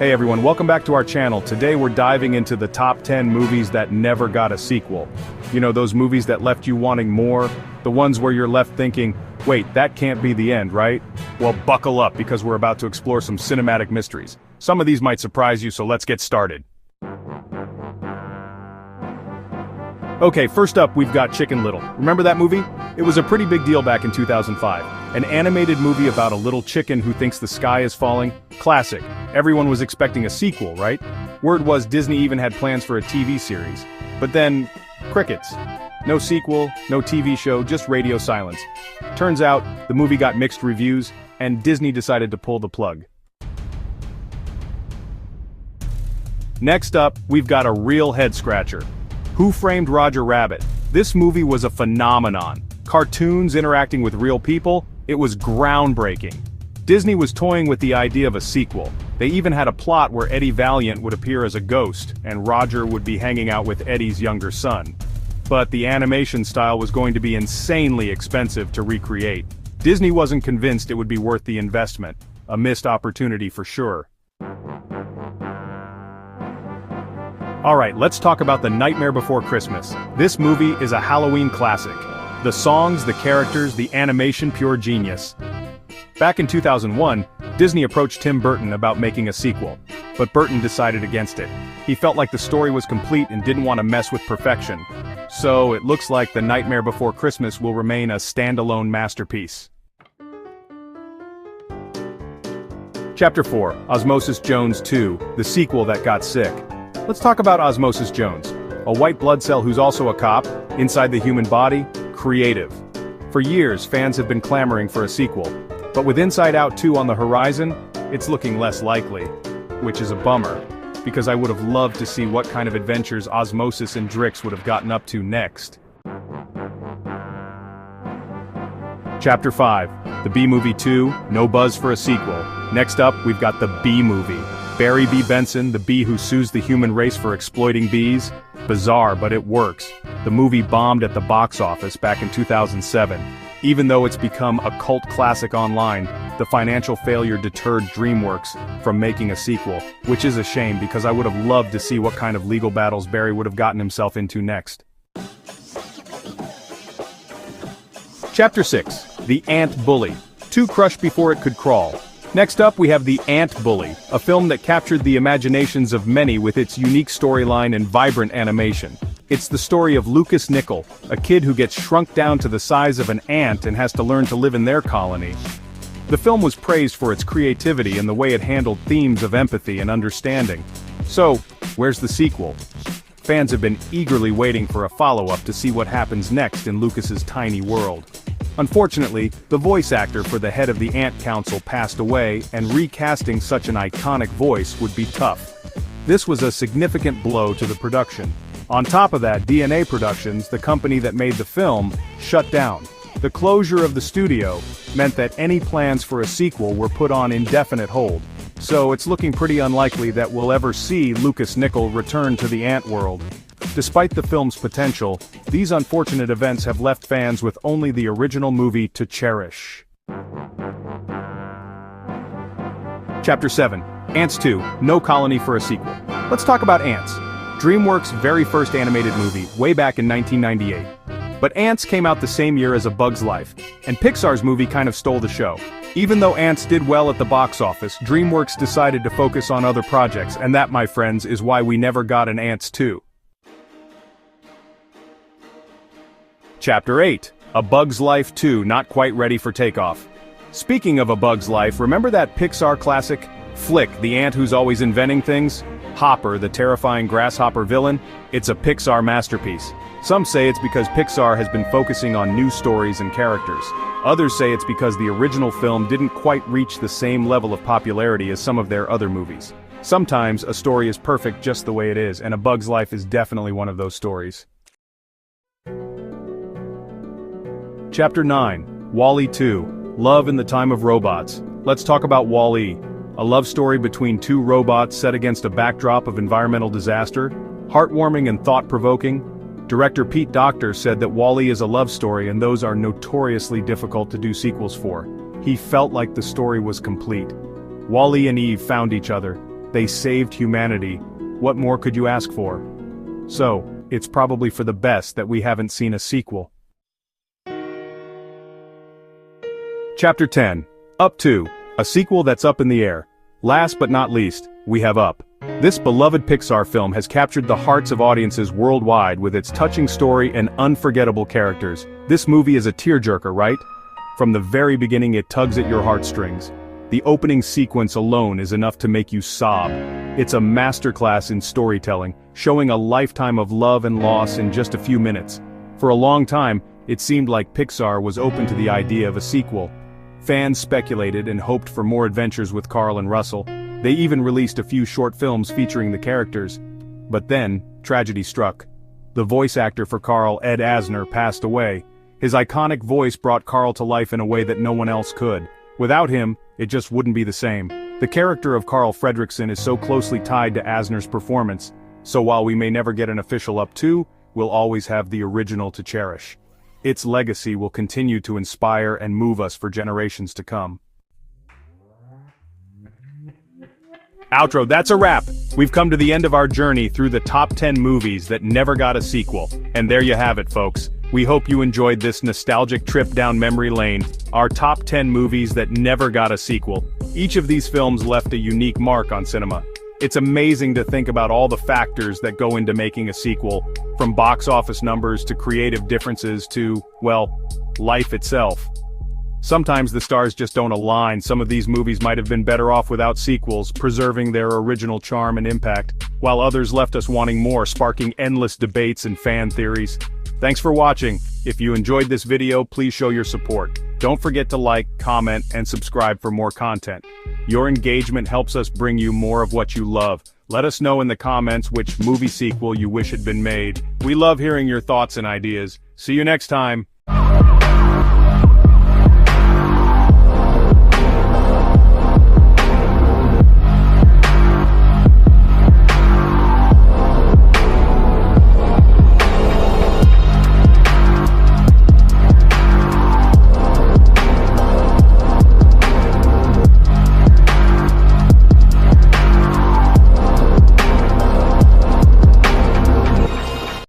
Hey everyone, welcome back to our channel. Today we're diving into the top 10 movies that never got a sequel. You know, those movies that left you wanting more, the ones where you're left thinking, wait, that can't be the end, right? Well, buckle up because we're about to explore some cinematic mysteries. Some of these might surprise you, so let's get started. Okay, first up we've got Chicken Little. Remember that movie? It was a pretty big deal back in 2005. An animated movie about a little chicken who thinks the sky is falling. Classic. Everyone was expecting a sequel, right? Word was Disney even had plans for a TV series. But then, crickets. No sequel, no TV show, just radio silence. Turns out, the movie got mixed reviews, and Disney decided to pull the plug. Next up, we've got a real head-scratcher. Who Framed Roger Rabbit? This movie was a phenomenon. Cartoons interacting with real people, it was groundbreaking. Disney was toying with the idea of a sequel. They even had a plot where Eddie Valiant would appear as a ghost, and Roger would be hanging out with Eddie's younger son. But the animation style was going to be insanely expensive to recreate. Disney wasn't convinced it would be worth the investment. A missed opportunity for sure. Alright, let's talk about The Nightmare Before Christmas. This movie is a Halloween classic. The songs, the characters, the animation, pure genius. Back in 2001, Disney approached Tim Burton about making a sequel, but Burton decided against it. He felt like the story was complete and didn't want to mess with perfection. So it looks like The Nightmare Before Christmas will remain a standalone masterpiece. Chapter 4, Osmosis Jones 2, the sequel that got sick. Let's talk about Osmosis Jones, a white blood cell who's also a cop, inside the human body, creative. For years, fans have been clamoring for a sequel, but with Inside Out 2 on the horizon, it's looking less likely, which is a bummer, because I would have loved to see what kind of adventures Osmosis and Drix would have gotten up to next. Chapter 5, The Bee-Movie 2, no buzz for a sequel. Next up, we've got The Bee-Movie. Barry B. Benson, the bee who sues the human race for exploiting bees? Bizarre, but it works. The movie bombed at the box office back in 2007. Even though it's become a cult classic online, the financial failure deterred DreamWorks from making a sequel, which is a shame because I would have loved to see what kind of legal battles Barry would have gotten himself into next. Chapter 6, The Ant Bully. Too crushed before it could crawl. Next up we have The Ant Bully, a film that captured the imaginations of many with its unique storyline and vibrant animation. It's the story of Lucas Nickel, a kid who gets shrunk down to the size of an ant and has to learn to live in their colony. The film was praised for its creativity and the way it handled themes of empathy and understanding. So, where's the sequel? Fans have been eagerly waiting for a follow-up to see what happens next in Lucas's tiny world. Unfortunately, the voice actor for the head of the Ant Council passed away, and recasting such an iconic voice would be tough. This was a significant blow to the production. On top of that, DNA Productions, the company that made the film, shut down. The closure of the studio meant that any plans for a sequel were put on indefinite hold. So it's looking pretty unlikely that we'll ever see Lucas Nickel return to the Ant world. Despite the film's potential, these unfortunate events have left fans with only the original movie to cherish. Chapter 7, Ants 2, no colony for a sequel. Let's talk about Ants. DreamWorks' very first animated movie, way back in 1998. But Ants came out the same year as A Bug's Life, and Pixar's movie kind of stole the show. Even though Ants did well at the box office, DreamWorks decided to focus on other projects, and that, my friends, is why we never got an Ants 2. Chapter 8, A Bug's Life 2, not quite ready for takeoff. Speaking of A Bug's Life, remember that Pixar classic? Flick, the ant who's always inventing things? Hopper, the terrifying grasshopper villain? It's a Pixar masterpiece. Some say it's because Pixar has been focusing on new stories and characters. Others say it's because the original film didn't quite reach the same level of popularity as some of their other movies. Sometimes a story is perfect just the way it is, and A Bug's Life is definitely one of those stories. Chapter 9, WALL-E 2, Love in the Time of Robots. Let's talk about WALL-E. A love story between two robots set against a backdrop of environmental disaster. Heartwarming and thought-provoking. Director Pete Docter said that WALL-E is a love story and those are notoriously difficult to do sequels for. He felt like the story was complete. WALL-E and Eve found each other. They saved humanity. What more could you ask for? So, it's probably for the best that we haven't seen a sequel. Chapter 10. Up 2. A sequel that's up in the air. Last but not least, we have Up. This beloved Pixar film has captured the hearts of audiences worldwide with its touching story and unforgettable characters. This movie is a tearjerker, right? From the very beginning it tugs at your heartstrings. The opening sequence alone is enough to make you sob. It's a masterclass in storytelling, showing a lifetime of love and loss in just a few minutes. For a long time, it seemed like Pixar was open to the idea of a sequel. Fans speculated and hoped for more adventures with Carl and Russell. They even released a few short films featuring the characters. But then, tragedy struck. The voice actor for Carl, Ed Asner, passed away. His iconic voice brought Carl to life in a way that no one else could. Without him, it just wouldn't be the same. The character of Carl Fredricksen is so closely tied to Asner's performance, so while we may never get an official Up 2, we'll always have the original to cherish. Its legacy will continue to inspire and move us for generations to come. Outro, that's a wrap! We've come to the end of our journey through the top 10 movies that never got a sequel. And there you have it, folks. We hope you enjoyed this nostalgic trip down memory lane, our top 10 movies that never got a sequel. Each of these films left a unique mark on cinema. It's amazing to think about all the factors that go into making a sequel, from box office numbers to creative differences to, well, life itself. Sometimes the stars just don't align. Some of these movies might have been better off without sequels, preserving their original charm and impact, while others left us wanting more, sparking endless debates and fan theories. Thanks for watching. If you enjoyed this video, please show your support. Don't forget to like, comment, and subscribe for more content. Your engagement helps us bring you more of what you love. Let us know in the comments which movie sequel you wish had been made. We love hearing your thoughts and ideas. See you next time.